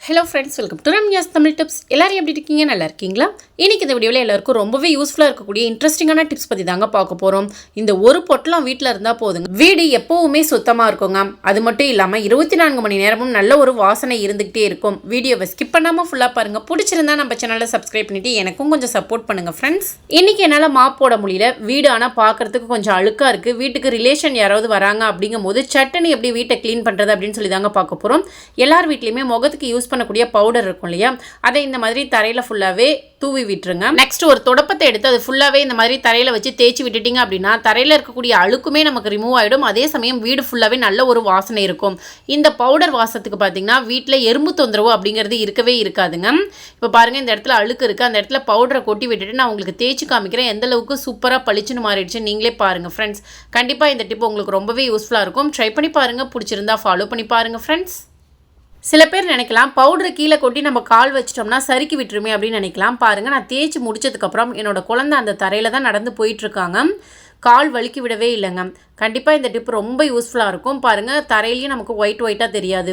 Hello friends, welcome to Ramya's Tamil tips. எல்லாரும் எப்படி இருக்கீங்க? நல்லா இருக்கீங்களா? இன்றைக்கி இந்த வீடியோவில் எல்லாருக்கும் ரொம்பவே யூஸ்ஃபுல்லாக இருக்கக்கூடிய இன்ட்ரெஸ்டிங்கான டிப்ஸ் பற்றி தாங்க பார்க்க போகிறோம். இந்த ஒரு பொட்டலம் வீட்டில் இருந்தால் போதுங்க, வீடு எப்போவுமே சுத்தமாக இருக்குங்க. அது மட்டும் இல்லாமல் 24 மணி நேரமும் நல்ல ஒரு வாசனை இருந்துகிட்டே இருக்கும். வீடியோவை ஸ்கிப் பண்ணாமல் ஃபுல்லாக பாருங்கள். பிடிச்சிருந்தா நம்ம சேனலில் சப்ஸ்கிரைப் பண்ணிவிட்டு எனக்கும் கொஞ்சம் சப்போர்ட் பண்ணுங்கள் ஃப்ரெண்ட்ஸ். இன்றைக்கி என்னால் மாப் போட முடியல. வீடு ஆனால் பார்க்குறதுக்கு கொஞ்சம் அழுக்காக இருக்குது. வீட்டுக்கு ரிலேஷன் யாராவது வராங்க அப்படிங்கும் போது சட்டுன்னு எப்படி வீட்டை க்ளீன் பண்ணுறது அப்படின்னு சொல்லி தாங்க பார்க்க போகிறோம். எல்லார் வீட்லேயுமே முகத்துக்கு யூஸ் பண்ணக்கூடிய பவுடர் இருக்கும் இல்லையா, அதை இந்த மாதிரி தரையில் ஃபுல்லாகவே தூவி விட்டுருங்க. நெக்ஸ்ட் ஒரு தொடப்பத்தை எடுத்து அது ஃபுல்லாகவே இந்த மாதிரி தரையில் வச்சு தேய்ச்சி விட்டுட்டிங்க அப்படின்னா தரையில் இருக்கக்கூடிய அழுக்குமே நமக்கு ரிமூவ் ஆகிடும். அதே சமயம் வீடு ஃபுல்லாகவே நல்ல ஒரு வாசனை இருக்கும். இந்த பவுடர் வாசத்துக்கு பார்த்தீங்கன்னா வீட்டில் எறும்பு தொந்தரவு அப்படிங்கிறது இருக்கவே இருக்காதுங்க. இப்போ பாருங்கள், இந்த இடத்துல அழுக்கு இருக்குது, அந்த இடத்துல பவுடரை கொட்டி விட்டுட்டு நான் உங்களுக்கு தேய்ச்சி காமிக்கிறேன். எந்த அளவுக்கு சூப்பராக பளிச்சுன்னு மாறிடுச்சு நீங்களே பாருங்கள் ஃப்ரெண்ட்ஸ். கண்டிப்பாக இந்த டிப் உங்களுக்கு ரொம்பவே யூஸ்ஃபுல்லாக இருக்கும். ட்ரை பண்ணி பாருங்கள். பிடிச்சிருந்தா ஃபாலோ பண்ணி பாருங்கள் ஃப்ரெண்ட்ஸ். சில பேர் நினைக்கலாம் பவுடரை கீழே கொட்டி நம்ம கால் வச்சிட்டோம்னா சறுக்கி விட்டுருமே அப்படின்னு நினைக்கலாம். பாருங்கள், நான் தேய்ச்சி முடிச்சதுக்கப்புறம் என்னோடய குழந்தை அந்த தரையில் தான் நடந்து போயிட்டுருக்காங்க. கால் வலிக்கி விடவே இல்லைங்க. கண்டிப்பாக இந்த டிப் ரொம்ப யூஸ்ஃபுல்லாக இருக்கும். பாருங்கள், தரையிலையும் நமக்கு ஒயிட்டாக தெரியாது.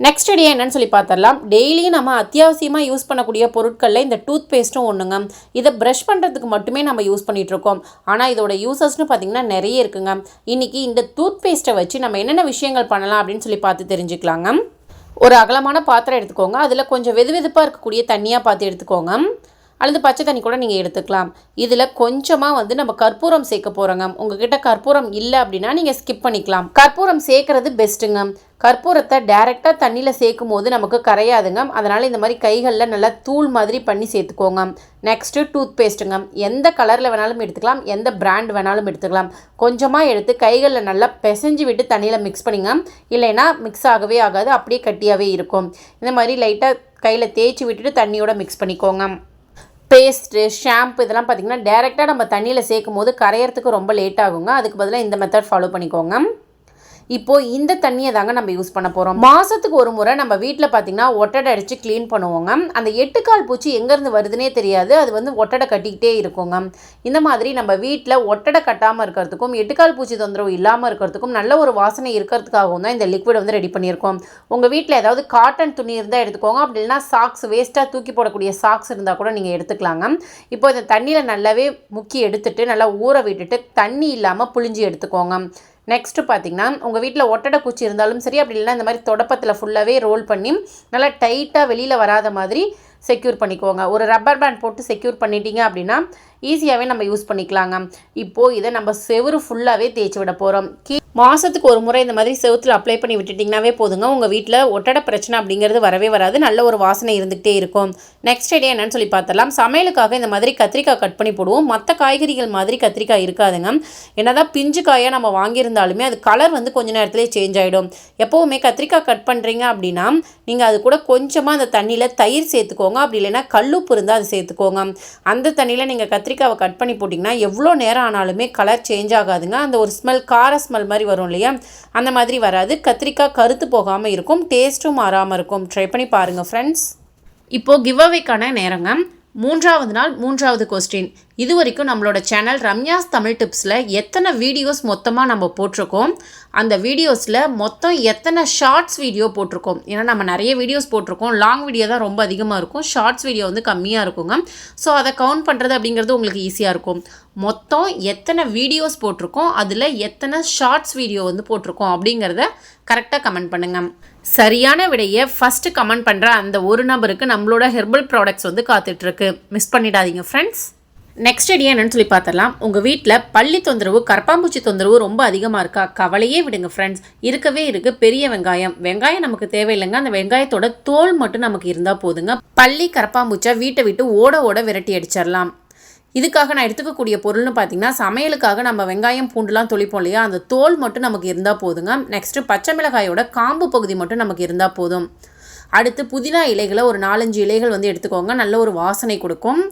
நெக்ஸ்ட் ஐடியா என்னன்னு சொல்லி பார்த்துடலாம். டெய்லியும் நம்ம அத்தியாவசியமாக யூஸ் பண்ணக்கூடிய பொருட்களில் இந்த டூத் பேஸ்ட்டும் ஒன்றுங்க. இதை ப்ரஷ் பண்ணுறதுக்கு மட்டுமே நம்ம யூஸ் பண்ணிகிட்ருக்கோம். ஆனால் இதோட யூசஸ்னு பார்த்திங்கன்னா நிறைய இருக்குங்க. இன்றைக்கி இந்த டூத் பேஸ்ட்டை வச்சு நம்ம என்னென்ன விஷயங்கள் பண்ணலாம் அப்படின்னு சொல்லி பார்த்து தெரிஞ்சுக்கலாங்க. ஒரு அகலமான பாத்திரம் எடுத்துக்கோங்க. அதில் கொஞ்சம் வெதுவெதுப்பாக இருக்கக்கூடிய தண்ணியாக பார்த்து எடுத்துக்கோங்க, அல்லது பச்சை தண்ணி கூட நீங்கள் எடுத்துக்கலாம். இதில் கொஞ்சமாக நம்ம கற்பூரம் சேர்க்க போகிறோங்க. உங்ககிட்ட கற்பூரம் இல்லை அப்படின்னா நீங்கள் ஸ்கிப் பண்ணிக்கலாம். கற்பூரம் சேர்க்குறது பெஸ்ட்டுங்க. கற்பூரத்தை டைரெக்டாக தண்ணியில் சேர்க்கும் போது நமக்கு கரையாதுங்க. அதனால் இந்த மாதிரி கைகளில் நல்லா தூள் மாதிரி பண்ணி சேர்த்துக்கோங்க. நெக்ஸ்ட்டு டூத் பேஸ்ட்டுங்க. எந்த கலரில் வேணாலும் எடுத்துக்கலாம், எந்த பிராண்ட் வேணாலும் எடுத்துக்கலாம். கொஞ்சமாக எடுத்து கைகளில் நல்லா பிசைஞ்சு விட்டு தண்ணியில் மிக்ஸ் பண்ணிங்க. இல்லைன்னா மிக்ஸ் ஆகவே ஆகாது, அப்படியே கட்டியாகவே இருக்கும். இந்த மாதிரி லைட்டாக கையில் தேய்ச்சி விட்டுட்டு தண்ணியோட மிக்ஸ் பண்ணிக்கோங்க. பேஸ்ட்டு, ஷாம்பு இதெல்லாம் பார்த்திங்கன்னா டேரெக்டாக நம்ம தண்ணியில் சேர்க்கும் போது கரையிறதுக்கு ரொம்ப லேட் ஆகுங்க. அதுக்கு பதிலாக இந்த மெத்தட் ஃபாலோ பண்ணிக்கோங்க. இப்போது இந்த தண்ணியை தாங்க நம்ம யூஸ் பண்ண போகிறோம். மாதத்துக்கு ஒரு முறை நம்ம வீட்டில் பார்த்திங்கன்னா ஒட்டடை அடித்து க்ளீன் பண்ணுவோங்க. அந்த 8 கால் பூச்சி எங்கேருந்து வருதுன்னே தெரியாது, அது ஒட்டடை கட்டிக்கிட்டே இருக்குங்க. இந்த மாதிரி நம்ம வீட்டில் ஒட்டடை கட்டாமல் இருக்கிறதுக்கும் 8 கால் பூச்சி தொந்தரவு இல்லாமல் இருக்கிறதுக்கும் நல்ல ஒரு வாசனை இருக்கிறதுக்காகவும் தான் இந்த லிக்விட் ரெடி பண்ணியிருக்கோம். உங்கள் வீட்டில் ஏதாவது காட்டன் துணி இருந்தால் எடுத்துக்கோங்க. அப்படி இல்லைனா சாக்ஸ், வேஸ்ட்டாக தூக்கி போடக்கூடிய சாக்ஸ் இருந்தால் கூட நீங்கள் எடுத்துக்கலாங்க. இப்போ இந்த தண்ணியில் நல்லாவே முக்கி எடுத்துட்டு நல்லா ஊற விட்டுட்டு தண்ணி இல்லாமல் புழிஞ்சி எடுத்துக்கோங்க. நெக்ஸ்ட்டு பார்த்திங்கன்னா உங்கள் வீட்டில் ஒட்டடை குச்சி இருந்தாலும் சரி, அப்படி இல்லைனா இந்த மாதிரி தொடப்பத்தில் ஃபுல்லாகவே ரோல் பண்ணி நல்லா டைட்டாக வெளியில் வராத மாதிரி செக்யூர் பண்ணிக்கோங்க. ஒரு ரப்பர் பேண்ட் போட்டு செக்யூர் பண்ணிட்டீங்க அப்படின்னா ஈஸியாகவே நம்ம யூஸ் பண்ணிக்கலாங்க. இப்போது இதை நம்ம செவுறு ஃபுல்லாகவே தேய்ச்சி விட போகிறோம். மாதத்துக்கு ஒரு முறை இந்த மாதிரி செவுத்தில் அப்ளை பண்ணி விட்டுட்டிங்கனாவே போதுங்க. உங்கள் வீட்டில் ஒட்டடை பிரச்சனை அப்படிங்கிறது வரவே வராது. நல்ல ஒரு வாசனை இருந்துகிட்டே இருக்கும். நெக்ஸ்ட் ஐடியா என்னன்னு சொல்லி பார்த்தலாம். சமையலுக்காக இந்த மாதிரி கத்திரிக்காய் கட் பண்ணி போடுவோம். மற்ற காய்கறிகள் மாதிரி கத்திரிக்காய் இருக்காதுங்க. என்னதான் பிஞ்சு காயாக நம்ம வாங்கியிருந்தாலுமே அது கலர் கொஞ்ச நேரத்துலேயே சேஞ்ச் ஆகிடும். எப்போவுமே கத்திரிக்காய் கட் பண்ணுறீங்க அப்படின்னா நீங்கள் அது கூட கொஞ்சமாக அந்த தண்ணியில் தயிர் சேர்த்துக்கோங்க. அப்படி இல்லைன்னா கல்லுப்பு இருந்தால் அது சேர்த்துக்கோங்க. அந்த தண்ணியில் நீங்கள் கத்திரிக்காவை கட் பண்ணி போட்டிங்கன்னா எவ்வளோ நேரம் ஆனாலுமே கலர் சேஞ்ச் ஆகாதுங்க. அந்த ஒரு ஸ்மெல், கார ஸ்மெல் மாதிரி வரும் இல்லையா, அந்த மாதிரி வராது. கத்திரிக்காய் கருத்து போகாமல் இருக்கும், டேஸ்ட்டும் மாறாமல் இருக்கும். ட்ரை பண்ணி பாருங்கள் ஃப்ரெண்ட்ஸ். இப்போது கிவ் அவேக்கான நேரங்க. 3வது நாள் 3வது கொஸ்டின். இது வரைக்கும் நம்மளோட சேனல் ரம்யாஸ் தமிழ் டிப்ஸில் எத்தனை வீடியோஸ் மொத்தமாக நம்ம போட்டிருக்கோம், அந்த வீடியோஸில் மொத்தம் எத்தனை ஷார்ட்ஸ் வீடியோ போட்டிருக்கோம். ஏன்னா நம்ம நிறைய வீடியோஸ் போட்டிருக்கோம், லாங் வீடியோ தான் ரொம்ப அதிகமாக இருக்கும், ஷார்ட்ஸ் வீடியோ கம்மியாக இருக்குங்க. ஸோ அதை கவுண்ட் பண்ணுறது அப்படிங்கிறது உங்களுக்கு ஈஸியாக இருக்கும். மொத்தம் எத்தனை வீடியோஸ் போட்டிருக்கோம், அதில் எத்தனை ஷார்ட்ஸ் வீடியோ போட்டிருக்கோம் அப்படிங்கிறத கரெக்டாக கமெண்ட் பண்ணுங்கள். சரியான விடையை ஃபஸ்ட்டு கமெண்ட் பண்ணுற அந்த ஒரு நபருக்கு நம்மளோட ஹெர்பல் ப்ராடக்ட்ஸ் காத்துட்ருக்கு. மிஸ் பண்ணிடாதீங்க ஃப்ரெண்ட்ஸ். நெக்ஸ்ட் ஐடியா என்னன்னு சொல்லி பார்த்துடலாம். உங்கள் வீட்டில் பள்ளி தொந்தரவு, கரப்பாம்பூச்சி தொந்தரவு ரொம்ப அதிகமாக இருக்கா? கவலையே விடுங்க ஃப்ரெண்ட்ஸ். இருக்கவே இருக்குது பெரிய வெங்காயம். வெங்காயம் நமக்கு தேவையில்லைங்க. அந்த வெங்காயத்தோட தோல் மட்டும் நமக்கு இருந்தால் போதுங்க. பள்ளி, கரப்பாம்பூச்சை வீட்டை விட்டு ஓட விரட்டி அடிச்சிடலாம். இதுக்காக நான் எடுத்துக்கக்கூடிய பொருள்னு பார்த்திங்கன்னா, சமையலுக்காக நம்ம வெங்காயம் பூண்டுலாம் தொளிப்போம் இல்லையா, அந்த தோல் மட்டும் நமக்கு இருந்தால் போதுங்க. நெக்ஸ்ட்டு பச்சை மிளகாயோட காம்பு பகுதி மட்டும் நமக்கு இருந்தால் போதும். அடுத்து புதினா இலைகளை ஒரு 4-5 இலைகள் எடுத்துக்கோங்க. நல்ல ஒரு வாசனை கொடுக்கும்.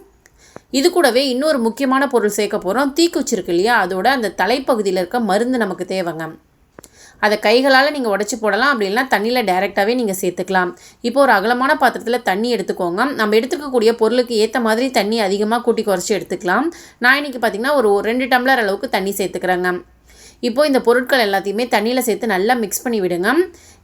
இது கூடவே இன்னொரு முக்கியமான பொருள் சேர்க்க போகிறோம். தீக்குச்சி இருக்கு இல்லையா, அதோட அந்த தலைப்பகுதியில் இருக்க மருந்து நமக்கு தேவைங்க. அதை கைகளால் நீங்கள் உடச்சி போடலாம், அப்படி இல்லைனா தண்ணியில் டைரெக்டாகவே நீங்கள் சேர்த்துக்கலாம். இப்போ ஒரு அகலமான பாத்திரத்தில் தண்ணி எடுத்துக்கோங்க. நம்ம எடுத்துக்கக்கூடிய பொருளுக்கு ஏற்ற மாதிரி தண்ணி அதிகமாக கூட்டி குறைச்சி எடுத்துக்கலாம். நான் இன்றைக்கி பார்த்திங்கன்னா ஒரு 2 டம்ளர் அளவுக்கு தண்ணி சேர்த்துக்கிறேங்க. இப்போது இந்த பொருட்கள் எல்லாத்தையுமே தண்ணியில் சேர்த்து நல்லா மிக்ஸ் பண்ணி விடுங்க.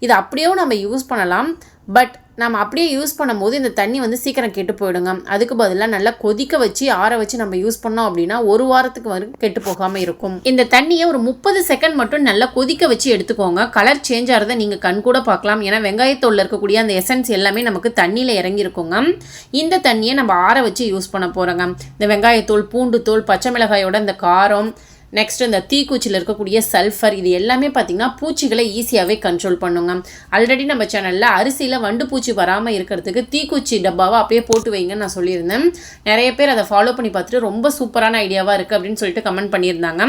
இது அப்படியே நம்ம யூஸ் பண்ணலாம். பட் நம்ம அப்படியே யூஸ் பண்ணும்போது இந்த தண்ணி வந்து சீக்கிரம் கெட்டு போயிடுங்க. அதுக்கு பதிலாக நல்லா கொதிக்க வச்சு ஆற வச்சு நம்ம யூஸ் பண்ணோம் அப்படின்னா ஒரு வாரத்துக்கு வரைக்கும் கெட்டு போகாமல் இருக்கும். இந்த தண்ணியை ஒரு 30 செகண்ட் மட்டும் நல்லா கொதிக்க வச்சு எடுத்துக்கோங்க. கலர் சேஞ்ச் ஆகிறத நீங்கள் கண் கூட பார்க்கலாம். ஏன்னா வெங்காயத்தோலில் இருக்கக்கூடிய அந்த எசன்ஸ் எல்லாமே நமக்கு தண்ணியில் இறங்கியிருக்குங்க. இந்த தண்ணியை நம்ம ஆற வச்சு யூஸ் பண்ண போகிறோங்க. இந்த வெங்காயத்தோல், பூண்டு தோல், பச்சை மிளகாயோட இந்த காரம், நெக்ஸ்ட் இந்த தீக்குச்சியில் இருக்கக்கூடிய சல்ஃபர், இது எல்லாமே பார்த்திங்கன்னா பூச்சிகளை ஈஸியாகவே கண்ட்ரோல் பண்ணுங்க. ஆல்ரெடி நம்ம சேனலில் அரிசியில் வண்டு பூச்சி வராமல் இருக்கிறதுக்கு தீக்குச்சி டப்பாவை அப்படியே போட்டு வைங்கன்னு நான் சொல்லியிருந்தேன். நிறைய பேர் அதை ஃபாலோ பண்ணி பார்த்துட்டு ரொம்ப சூப்பரான ஐடியாவாக இருக்குது அப்படின்னு சொல்லிட்டு கமெண்ட் பண்ணியிருந்தாங்க.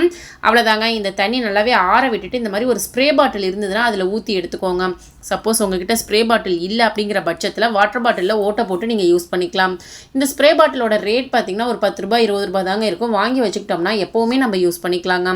அவ்வளோதாங்க, இந்த தண்ணி நல்லாவே ஆற விட்டுட்டு இந்த மாதிரி ஒரு ஸ்ப்ரே பாட்டில் இருந்ததுன்னா அதில் ஊற்றி எடுத்துக்கோங்க. சப்போஸ் உங்ககிட்ட ஸ்ப்ரே பாட்டில் இல்லை அப்படிங்கிற பட்சத்தில் வாட்டர் பாட்டிலில் ஓட்டை போட்டு நீங்கள் யூஸ் பண்ணிக்கலாம். இந்த ஸ்ப்ரே பாட்டிலோட ரேட் பார்த்திங்கன்னா ஒரு 10 ரூபாய் 20 ரூபாய் தாங்க இருக்கும். வாங்கி வச்சுக்கிட்டோம்னா எப்போவுமே நம்ம யூஸ் பண்ணிக்கலாங்க.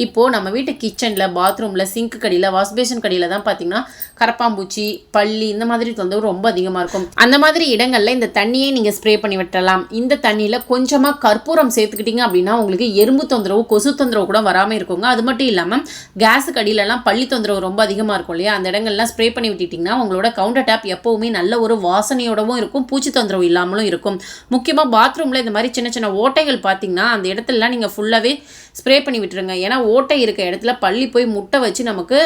இப்போது நம்ம வீட்டு கிச்சனில், பாத்ரூமில், சிங்க் கடியில், வாஷ்பேஷன் கடியில் தான் பார்த்திங்கன்னா கரப்பாம்பூச்சி, பள்ளி இந்த மாதிரி தொந்தரவு ரொம்ப அதிகமாக இருக்கும். அந்த மாதிரி இடங்களில் இந்த தண்ணியை நீங்கள் ஸ்ப்ரே பண்ணி விட்டுறலாம். இந்த தண்ணியில் கொஞ்சமாக கற்பூரம் சேர்த்துக்கிட்டிங்க அப்படின்னா உங்களுக்கு எறும்பு தொந்தரவு, கொசு தொந்தரவு கூட வராமல் இருக்குங்க. அது மட்டும் இல்லாமல் கேஸுக்கு அடியிலலாம் பள்ளி தொந்தரவு ரொம்ப அதிகமாக இருக்கும் இல்லையா, அந்த இடங்கள்லாம் ஸ்ப்ரே பண்ணி விட்டுட்டிங்கன்னா உங்களோட கவுண்டர் டேப் எப்போவுமே நல்ல ஒரு வாசனையோடவும் இருக்கும், பூச்சி தொந்தரவு இல்லாமலும் இருக்கும். முக்கியமாக பாத்ரூமில் இந்த மாதிரி சின்ன சின்ன ஓட்டைகள் பார்த்திங்கன்னா அந்த இடத்துலலாம் நீங்கள் ஃபுல்லாகவே ஸ்ப்ரே பண்ணி விட்டுருங்க. ஏன்னா ஓட்டை இருக்க இடத்துல பள்ளி போய் முட்டை வச்சு நமக்கு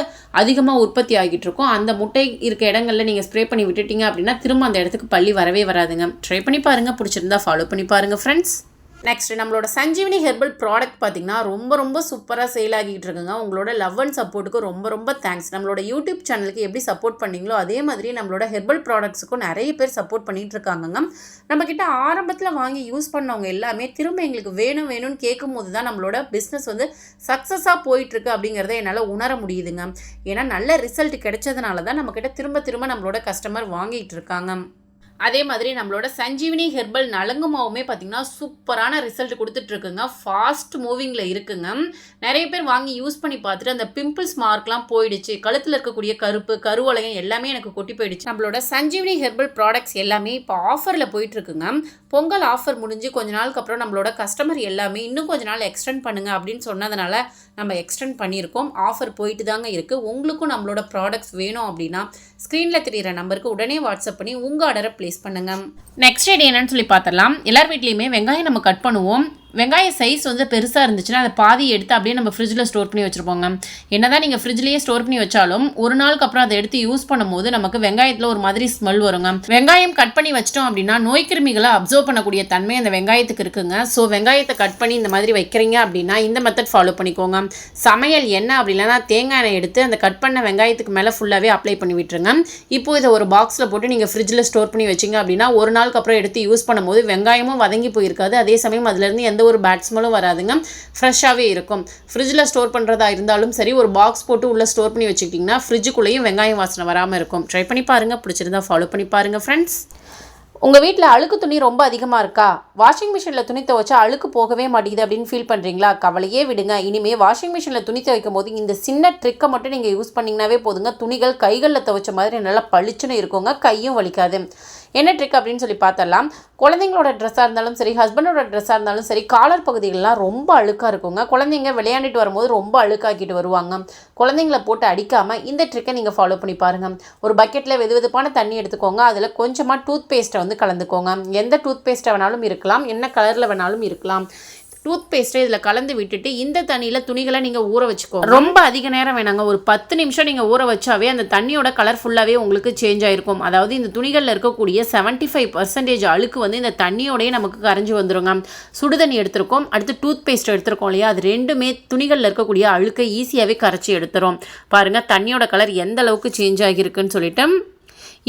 அதிகமாக உற்பத்தி ஆகிட்டு இருக்கும். அந்த முட்டை இருக்க இடங்களில் நீங்கள் ஸ்ப்ரே பண்ணி விட்டுட்டீங்க அப்படின்னா திரும்ப அந்த இடத்துக்கு பள்ளி வரவே வராதுங்க. ட்ரை பண்ணி பாருங்கள், பிடிச்சிருந்தா ஃபாலோ பண்ணி பாருங்கள் ஃப்ரெண்ட்ஸ். நெக்ஸ்ட் நம்மளோட சஞ்சீவினி ஹெர்பல் ப்ராடக்ட் பார்த்திங்கன்னா ரொம்ப சூப்பராக சேல் ஆகிட்டு இருக்குங்க. உங்களோட லவ் அண்ட் சப்போர்ட்டுக்கு ரொம்ப தேங்க்ஸ். நம்மளோட யூடியூப் சேனலுக்கு எப்படி சப்போர்ட் பண்ணீங்களோ அதே மாதிரி நம்மளோட ஹெர்பல் ப்ராடக்ட்ஸுக்கும் நிறைய பேர் சப்போர்ட் பண்ணிகிட்டு இருக்காங்க. நம்மக்கிட்ட ஆரம்பத்தில் வாங்கி யூஸ் பண்ணவங்க எல்லாமே திரும்ப எங்களுக்கு வேணும்னு கேட்கும் போது தான் நம்மளோட பிஸ்னஸ் வந்து சக்ஸஸாக போயிட்டுருக்கு அப்படிங்கிறத என்னால் உணர முடியுதுங்க. ஏன்னா நல்ல ரிசல்ட் கிடைச்சதுனால தான் நம்மக்கிட்ட திரும்ப நம்மளோட கஸ்டமர் வாங்கிட்டு இருக்காங்க. அதே மாதிரி நம்மளோட சஞ்சீவினி ஹெர்பல் நலங்கு மாவுமே பார்த்திங்கன்னா சூப்பரான ரிசல்ட் கொடுத்துட்ருக்குங்க. ஃபாஸ்ட் மூவிங்கில் இருக்குங்க. நிறைய பேர் வாங்கி யூஸ் பண்ணி பார்த்துட்டு அந்த பிம்பிள்ஸ் மார்க்லாம் போயிடுச்சு, கழுத்தில் இருக்கக்கூடிய கருப்பு, கருவளையம் எல்லாமே எனக்கு கொட்டி போயிடுச்சு. நம்மளோட சஞ்சீவினி ஹெர்பல் ப்ராடக்ட்ஸ் எல்லாமே இப்போ ஆஃபரில் போயிட்டுருக்குங்க. பொங்கல் ஆஃபர் முடிஞ்சு கொஞ்ச நாளுக்கு அப்புறம் நம்மளோட கஸ்டமர் எல்லாமே இன்னும் கொஞ்ச நாள் எக்ஸ்டெண்ட் பண்ணுங்கள் அப்படின்னு சொன்னதுனால நம்ம எக்ஸ்டெண்ட் பண்ணியிருக்கோம். ஆஃபர் போயிட்டு தாங்க இருக்குது. உங்களுக்கும் நம்மளோட ப்ராடக்ட்ஸ் வேணும் அப்படின்னா ஸ்க்ரீனில் தெரிகிற நம்பருக்கு உடனே வாட்ஸ்அப் பண்ணி உங்கள் ஆர்டரை ப்ளேஸ் பண்ணுங்கள். நெக்ஸ்ட் ஐடி என்னன்னு சொல்லி பார்த்துடலாம். எல்லார் வீட்லேயுமே வெங்காயம் நம்ம கட் பண்ணுவோம். வெங்காய சைஸ் வந்து பெருசாக இருந்துச்சுன்னா அதை பாதி எடுத்து அப்படியே நம்ம ஃப்ரிட்ஜில் ஸ்டோர் பண்ணி வச்சுருப்போங்க. என்ன தான் நீங்கள் ஃப்ரிட்ஜ்லேயே ஸ்டோர் பண்ணி வச்சாலும் ஒரு நாளுக்கு அப்புறம் அதை எடுத்து யூஸ் பண்ணும்போது நமக்கு வெங்காயத்தில் ஒரு மாதிரி ஸ்மெல் வருங்க. வெங்காயம் கட் பண்ணி வச்சிட்டோம் அப்படின்னா நோய் கிருமிகளை அப்சர்வ் பண்ணக்கூடிய தன்மை அந்த வெங்காயத்துக்கு இருக்குங்க. ஸோ வெங்காயத்தை கட் பண்ணி இந்த மாதிரி வைக்கிறீங்க அப்படின்னா இந்த மெத்தட் ஃபாலோ பண்ணிக்கோங்க. சமையல் எண்ணெய் அப்படி இல்லைனா தேங்காய் எண்ணெய் எடுத்து அந்த கட் பண்ண வெங்காயத்துக்கு மேலே ஃபுல்லாகவே அப்ளை பண்ணி விட்டுருங்க. இப்போது இதை ஒரு பாக்ஸில் போட்டு நீங்கள் ஃப்ரிட்ஜில் ஸ்டோர் பண்ணி வச்சிங்க அப்படின்னா ஒரு நாளுக்கு அப்புறம் எடுத்து யூஸ் பண்ணும்போது வெங்காயமும் வதங்கி போயிருக்காது. அதே சமயம் அதுலேருந்து எந்த ஒரு பேட் ஸ்மெல்லும் வராதுங்க. ஃப்ரெஷ்ஷாகவே இருக்கும். ஃப்ரிட்ஜில் ஸ்டோர் பண்ணுறதா இருந்தாலும் சரி, ஒரு பாக்ஸ் போட்டு உள்ளே ஸ்டோர் பண்ணி வச்சுக்கிட்டிங்கன்னா ஃப்ரிட்ஜுக்குள்ளேயும் வெங்காயம் வாசனை வராமல் இருக்கும். ட்ரை பண்ணி பாருங்கள், பிடிச்சிருந்தா ஃபாலோ பண்ணி பாருங்கள் ஃப்ரெண்ட்ஸ். உங்கள் வீட்டில் அழுக்கு துணி ரொம்ப அதிகமாக இருக்கா? வாஷிங் மிஷினில் துணி துவைச்சா அழுக்கு போகவே மாட்டேங்குது அப்படின்னு ஃபீல் பண்ணுறீங்களா? கவலையே விடுங்க. இனிமேல் வாஷிங் மிஷினில் துணி துவைக்கும் போது இந்த சின்ன ட்ரிக்கை மட்டும் நீங்கள் யூஸ் பண்ணிங்கனாவே போதுங்க. துணிகள் கைகளில் துவைச்ச மாதிரி நல்லா பளிச்சுன்னு இருக்குங்க, கையும் வலிக்காது. என்ன ட்ரிக் அப்படின்னு சொல்லி பார்த்தரலாம். குழந்தைங்களோட ட்ரெஸ்ஸாக இருந்தாலும் சரி, ஹஸ்பண்டோட ட்ரெஸ்ஸாக இருந்தாலும் சரி, காலர் பகுதிகளெலாம் ரொம்ப அழுக்காக இருக்குங்க. குழந்தைங்க விளையாண்டுட்டு வரும்போது ரொம்ப அழுக்காக்கிட்டு வருவாங்க. குழந்தைங்கள போட்டு அடிக்காமல் இந்த ட்ரிக்கை நீங்கள் ஃபாலோ பண்ணி பாருங்கள். ஒரு பக்கெட்டில் வெதுவெதுப்பான தண்ணி எடுத்துக்கோங்க. அதில் கொஞ்சமாக டூத் பேஸ்ட்டை வந்து கலந்துக்கோங்க. எந்த டூத் பேஸ்ட்டை வேணாலும் இருக்கலாம், என்ன கலரில் வேணாலும் இருக்கலாம். டூத் பேஸ்ட்டை இதில் கலந்து விட்டுட்டு இந்த தண்ணியில் துணிகளை நீங்கள் ஊற வச்சுக்கோங்க. ரொம்ப அதிக நேரம் வேணாங்க, ஒரு 10 நிமிஷம் நீங்கள் ஊற வச்சாவே அந்த தண்ணியோட கலர் ஃபுல்லாகவே உங்களுக்கு சேஞ்ச் ஆகிருக்கும். அதாவது இந்த துணிகளில் இருக்கக்கூடிய 75% அழுக்கு வந்து இந்த தண்ணியோடய நமக்கு கரைஞ்சி வந்துடுங்க. சுடுதண்ணி எடுத்துருக்கோம், அடுத்து டூத் பேஸ்ட் எடுத்துருக்கோம் இல்லையா, அது ரெண்டுமே துணிகளில் இருக்கக்கூடிய அழுக்கை ஈஸியாகவே கரைச்சி எடுத்துரும். பாருங்கள் தண்ணியோட கலர் எந்த அளவுக்கு சேஞ்ச் ஆகியிருக்குன்னு சொல்லிட்டு.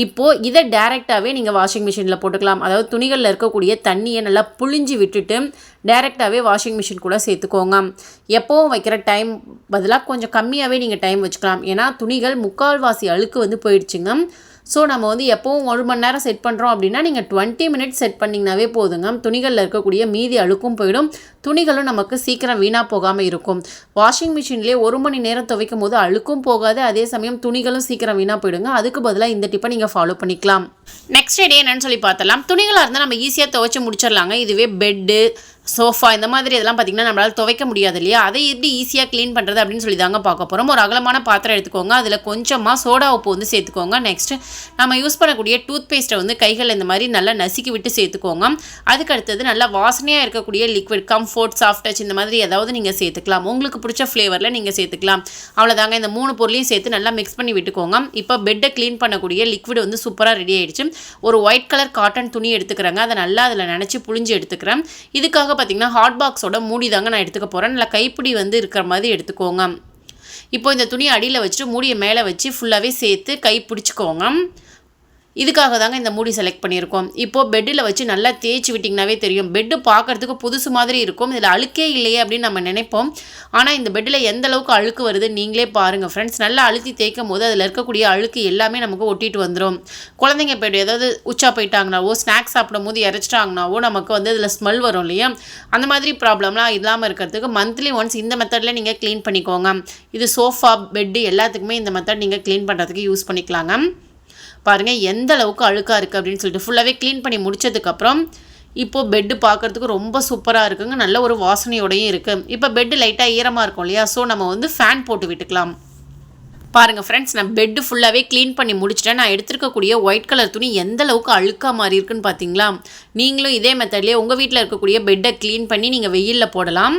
இப்போது இதை டேரெக்டாகவே நீங்கள் வாஷிங் மிஷினில் போட்டுக்கலாம். அதாவது துணிகளில் இருக்கக்கூடிய தண்ணியை நல்லா புழிஞ்சு விட்டுட்டு டேரெக்டாகவே வாஷிங் மிஷின் கூட சேர்த்துக்கோங்க. எப்போவும் வைக்கிற டைம் பதிலாக கொஞ்சம் கம்மியாகவே நீங்கள் டைம் வச்சுக்கலாம். ஏன்னா துணிகள் 3/4 அழுக்கு வந்து போயிடுச்சுங்க. ஸோ நம்ம வந்து எப்போவும் 1 மணி நேரம் செட் பண்ணுறோம் அப்படின்னா நீங்கள் 20 மினிட்ஸ் செட் பண்ணிங்கனாவே போதுங்க. துணிகளில் இருக்கக்கூடிய மீதி அழுக்கும் போயிடும், துணிகளும் நமக்கு சீக்கிரம் வீணாக போகாமல் இருக்கும். வாஷிங் மிஷின்லேயே 1 மணி நேரம் துவைக்கும் போது அழுக்கும் போகாது, அதே சமயம் துணிகளும் சீக்கிரம் வீணாக போயிடுங்க. அதுக்கு பதிலாக இந்த டிப்பை நீங்கள் ஃபாலோ பண்ணிக்கலாம். நெக்ஸ்ட் டே என்னன்னு சொல்லி பார்த்தலாம். துணிகளாக இருந்தால் நம்ம ஈஸியாக துவைச்சி முடிச்சிடலாங்க. இதுவே பெட்டு, சோஃபா இந்த மாதிரி இதெல்லாம் பார்த்திங்கன்னா நம்மளால் துவைக்க முடியாது இல்லையா, அதை எப்படி ஈஸியாக க்ளீன் பண்ணுறது அப்படின்னு சொல்லி தாங்க பார்க்க போகிறோம். ஒரு அகலமான பாத்திரம் எடுத்துக்கோங்க, அதில் கொஞ்சமாக சோடா உப்பு வந்து சேர்த்துக்கோங்க. நெக்ஸ்ட்டு நம்ம யூஸ் பண்ணக்கூடிய டூத் பேஸ்ட்டை வந்து கைகள் இந்த மாதிரி நல்லா நசுக்கி விட்டு சேர்த்துக்கோங்க. அதுக்கு அடுத்தது நல்லா வாசனையாக இருக்கக்கூடிய லிக்விட் கம்ஃபோர்ட், சாஃப்ட் டச் இந்த மாதிரி ஏதாவது நீங்கள் சேர்த்துக்கலாம். உங்களுக்கு பிடிச்ச ஃப்ளேவரில் நீங்கள் சேர்த்துக்கலாம். அவ்வளோதாங்க. இந்த 3 பொருளையும் சேர்த்து நல்லா மிக்ஸ் பண்ணி விட்டுக்கோங்க. இப்போ பெட்டை க்ளீன் பண்ணக்கூடிய லிக்விட் வந்து சூப்பராக ரெடி ஆகிடுச்சு. ஒரு ஒயிட் கலர் காட்டன் துணி எடுத்துக்கிறேங்க, அதை நல்லா அதில் நினச்சி புழிஞ்சு எடுத்துக்கிறேன். இதுக்காக பார்த்திங்கன்னா ஹாட் பாக்ஸோட மூடி தாங்க நான் எடுத்துக்க போகிறேன். நல்லா கைப்பிடி வந்து இருக்கிற மாதிரி எடுத்துக்கோங்க. இப்போ இந்த துணியை அடியில் வச்சுட்டு மூடியை மேலே வச்சு ஃபுல்லாகவே சேர்த்து கை பிடிச்சிக்கோங்க. இதுக்காக தாங்க இந்த மூடி செலக்ட் பண்ணியிருக்கோம். இப்போது பெட்டில் வச்சு நல்லா தேய்ச்சி விட்டிங்கனாவே தெரியும். பெட்டு பார்க்குறதுக்கு புதுசு மாதிரி இருக்கும். இதில் அழுக்கே இல்லையே அப்படின்னு நம்ம நினைப்போம். ஆனால் இந்த பெட்டில் எந்த அளவுக்கு அழுக்கு வருது நீங்களே பாருங்கள் ஃப்ரெண்ட்ஸ். நல்லா அழுத்தி தேய்க்கும் போது அதில் இருக்கக்கூடிய அழுக்கு எல்லாமே நமக்கு ஒட்டிட்டு வந்துடும். குழந்தைங்க போய்ட்டு ஏதாவது உச்சா போயிட்டாங்கனாவோ, ஸ்நாக்ஸ் சாப்பிடும் போது இறச்சிட்டாங்கனாவோ நமக்கு வந்து அதில் ஸ்மெல் வரும் இல்லையா, அந்த மாதிரி ப்ராப்ளம்லாம் இல்லாமல் இருக்கிறதுக்கு மந்த்லி ஒன்ஸ் இந்த மெத்தடில் நீங்கள் க்ளீன் பண்ணிக்கோங்க. இது சோஃபா, பெட்டு எல்லாத்துக்குமே இந்த மெத்தட் நீங்கள் க்ளீன் பண்ணுறதுக்கு யூஸ் பண்ணிக்கலாங்க. பாருங்கள் எந்த அளவுக்கு அழுக்காக இருக்குது அப்படின்னு சொல்லிட்டு ஃபுல்லாகவே க்ளீன் பண்ணி முடிச்சதுக்கப்புறம் இப்போது பெட்டு பார்க்குறதுக்கு ரொம்ப சூப்பராக இருக்குங்க. நல்ல ஒரு வாசனையோடையும் இருக்குது. இப்போ பெட்டு லைட்டாக ஈரமாக இருக்கும் இல்லையா, ஸோ நம்ம வந்து ஃபேன் போட்டு விட்டுக்கலாம். பாருங்கள் ஃப்ரெண்ட்ஸ், நான் பெட்டு ஃபுல்லாகவே க்ளீன் பண்ணி முடிச்சிட்டேன். நான் எடுத்துருக்கக்கூடிய ஒயிட் கலர் துணி எந்த அளவுக்கு அழுக்காக மாறி இருக்குன்னு பார்த்தீங்களா. நீங்களும் இதே மெத்தட்லேயே உங்கள் வீட்டில் இருக்கக்கூடிய பெட்டை க்ளீன் பண்ணி நீங்கள் வெயிலில் போடலாம்.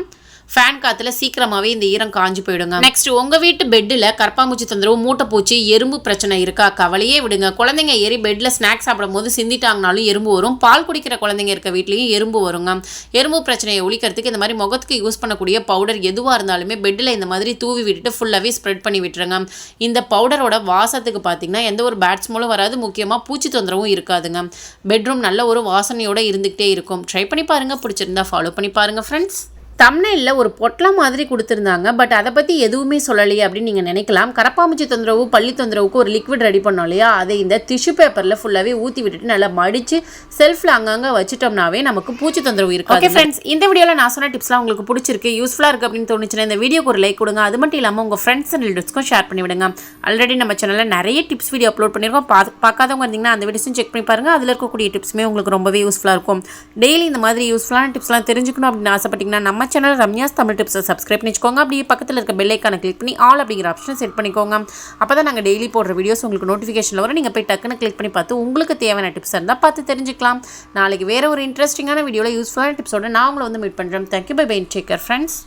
ஃபேன் காற்றுல சீக்கிரமாகவே இந்த ஈரம் காஞ்சி போயிடுங்க. நெக்ஸ்ட், உங்கள் வீட்டு பெட்டில் கரப்பாம்பூச்சி தொந்தரவு, மூட்டைப்பூச்சி, எறும்பு பிரச்சனை இருக்கா? கவலையே விடுங்க. குழந்தைங்க ஏறி பெட்டில் ஸ்நாக்ஸ் சாப்பிடும் போது சிந்திட்டாங்கனாலும் எறும்பு வரும். பால் குடிக்கிற குழந்தைங்க இருக்க வீட்லேயும் எறும்பு வருங்க. எறும்பு பிரச்சனையை ஒழிக்கிறதுக்கு இந்த மாதிரி முகத்துக்கு யூஸ் பண்ணக்கூடிய பவுடர் எதுவாக இருந்தாலுமே பெட்டில் இந்த மாதிரி தூவி விட்டுட்டு ஃபுல்லாகவே ஸ்ப்ரெட் பண்ணி விட்டுருங்க. இந்த பவுடரோட வாசத்துக்கு பார்த்தீங்கன்னா எந்த ஒரு பேட் ஸ்மெல்லும் வராது. முக்கியமாக பூச்சி தொந்தரவும் இருக்காதுங்க. பெட்ரூம் நல்ல ஒரு வாசனையோடு இருந்துகிட்டே இருக்கும். ட்ரை பண்ணி பாருங்கள். பிடிச்சிருந்தா ஃபாலோ பண்ணி பாருங்கள் ஃப்ரெண்ட்ஸ். தம்ப்நெயிலில் ஒரு பொட்டலம் மாதிரி கொடுத்துருந்தாங்க, பட் அதை பற்றி எதுவுமே சொல்லலையே அப்படின்னு நீங்கள் நினைக்கலாம். கரப்பாம்பூச்சி தொந்தரவு, பள்ளி தொந்தரவுக்கு ஒரு லிக்விட் ரெடி பண்ணோம் இல்லையா, அதை இந்த டிஷ்யூ பேப்பரில் ஃபுல்லாகவே ஊற்றி விட்டுட்டு நல்லா மடித்து செல்ஃபில் அங்கங்கே வச்சுட்டோம்னாவே நமக்கு பூச்சி தொந்தரவு இருக்கும். ஓகே ஃப்ரெண்ட்ஸ், இந்த வீடியோவில் நான் சொன்ன டிப்ஸ்லாம் உங்களுக்கு பிடிச்சிருக்கு, யூஸ்ஃபுல்லாக இருக்குது அப்படின்னு தோணுச்சுன்னா இந்த வீடியோக்கு ஒரு லைக் கொடுங்க. அது மட்டும் இல்லாமல் உங்கள் ஃப்ரெண்ட்ஸ் அண்ட் ரிலேட்டிவ்ஸ்க்கும் ஷேர் பண்ணி விடுங்க. ஆல்ரெடி நம்ம சேனலில் நிறைய டிப்ஸ் வீடியோ அப்லோட் பண்ணியிருக்கோம். பார்க்காதவங்க இருந்தீங்கன்னா அந்த வீடியோஸும் செக் பண்ணி பாருங்கள். அதில் இருக்கக்கூடிய டிப்ஸுமே உங்களுக்கு ரொம்பவே யூஸ்ஃபுல்லாக இருக்கும். டெய்லி இந்த மாதிரி யூஸ்ஃபுல்லான டிப்ஸ்லாம் தெரிஞ்சுக்கணும் அப்படின்னு ஆசைப்பட்டீங்கன்னா நம்ம சேனல் ரம்யாஸ் தமிழ் டிப்ஸை சப்ஸ்கிரைப் பண்ணிக்கோங்க. அப்படியே பக்கத்தில் இருக்க பெல் ஐக்கானை கிளிக் பண்ணி ஆல் அப்படிங்கிற ஆப்ஷனை செட் பண்ணிக்கோங்க. அப்போ தான் நாங்கள் டெய்லி போடுற வீடியோஸ் உங்களுக்கு நோட்டிஃபிகேஷனில் வரும். நீங்கள் போய் டக்குன்னு கிளிக் பண்ணி பார்த்து உங்களுக்கு தேவையான டிப்ஸ் இருந்தால் பார்த்து தெரிஞ்சுக்கலாம். நாளைக்கு வேறு ஒரு இன்ட்ரெஸ்டிங்கான வீடியோவில் யூஸ்ஃபுல்லான டிப்ஸோட நான் உங்களை வந்து மீட் பண்ணுறேன். Thank you, bye bye, take care friends.